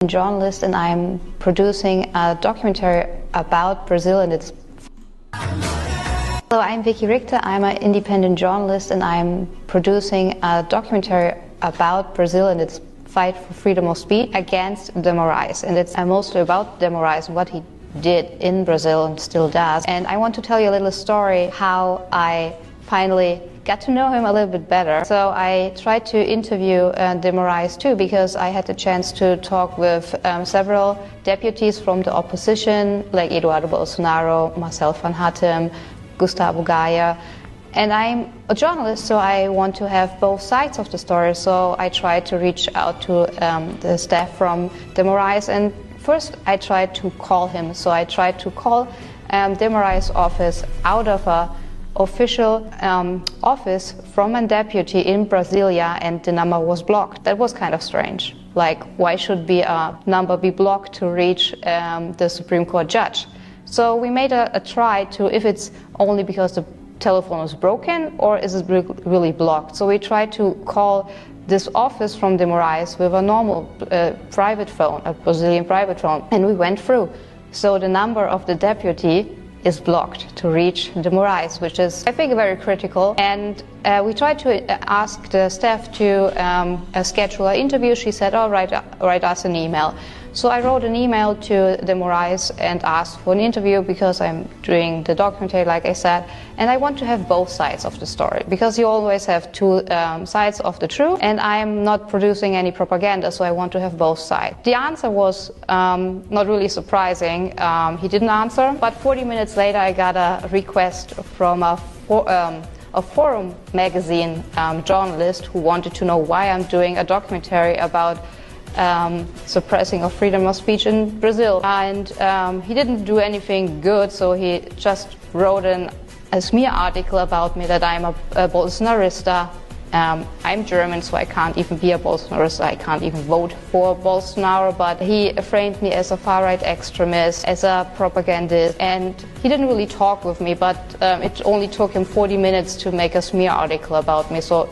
Journalist, and I'm producing a documentary about Brazil and its... Hello, I'm Vicky Richter. I'm an independent journalist, and I'm producing a documentary about Brazil and its fight for freedom of speech against De Mais. And it's mostly about De Mais and what he did in Brazil and still does. And I want to tell you a little story how I finally got to know him a little bit better. So I tried to interview De Mais too, because I had the chance to talk with several deputies from the opposition, like Eduardo Bolsonaro, Marcel van Hattem, Gustavo Gaia. And I'm a journalist, so I want to have both sides of the story. So I tried to reach out to the staff from De Mais, and first I tried to call him. So I tried to call De Mais' office out of a official office from a deputy in Brasilia, and the number was blocked. That was kind of strange. Like, why should a number be blocked to reach the Supreme Court judge? So we made a try to, if it's only because the telephone was broken, or is it really blocked? So we tried to call this office from De Mais with a normal private phone, a Brazilian private phone, and we went through. So the number of the deputy is blocked to reach De Mais, which is, I think, very critical. And we tried to ask the staff to schedule an interview. She said, "Oh, write us an email." So I wrote an email to De Mais and asked for an interview, because I'm doing the documentary, like I said, and I want to have both sides of the story, because you always have two sides of the truth, and I'm not producing any propaganda, so I want to have both sides. The answer was not really surprising. He didn't answer, but 40 minutes later I got a request from a Forum magazine journalist who wanted to know why I'm doing a documentary about suppressing of freedom of speech in Brazil. And he didn't do anything good, so he just wrote a smear article about me, that I'm a Bolsonarista. I'm German, so I can't even be a Bolsonarista. I can't even vote for Bolsonaro, but he framed me as a far-right extremist, as a propagandist, and he didn't really talk with me, but it only took him 40 minutes to make a smear article about me. So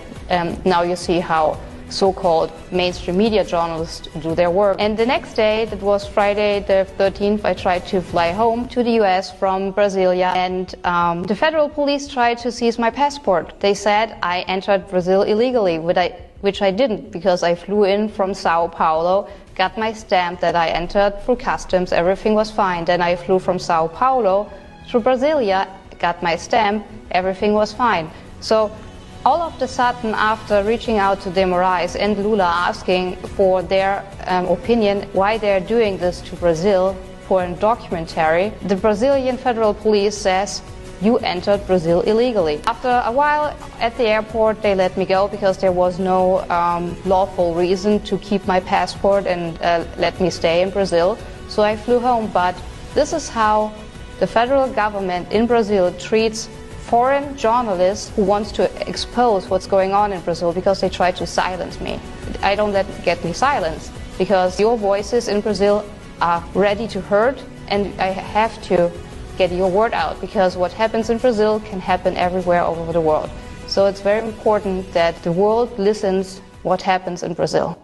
now you see how so-called mainstream media journalists do their work. And the next day, that was Friday the 13th, I tried to fly home to the US from Brasilia, and the federal police tried to seize my passport. They said I entered Brazil illegally, which I didn't, because I flew in from Sao Paulo, got my stamp that I entered through customs, everything was fine. Then I flew from Sao Paulo to Brasilia, got my stamp, everything was fine. So all of a sudden, after reaching out to De Mais and Lula asking for their opinion why they're doing this to Brazil for a documentary, the Brazilian federal police says, "You entered Brazil illegally." After a while at the airport, they let me go, because there was no lawful reason to keep my passport and let me stay in Brazil. So I flew home. But this is how the federal government in Brazil treats foreign journalists who wants to expose what's going on in Brazil, because they try to silence me. I don't let it get me silenced, because your voices in Brazil are ready to hurt, and I have to get your word out, because what happens in Brazil can happen everywhere all over the world. So it's very important that the world listens what happens in Brazil.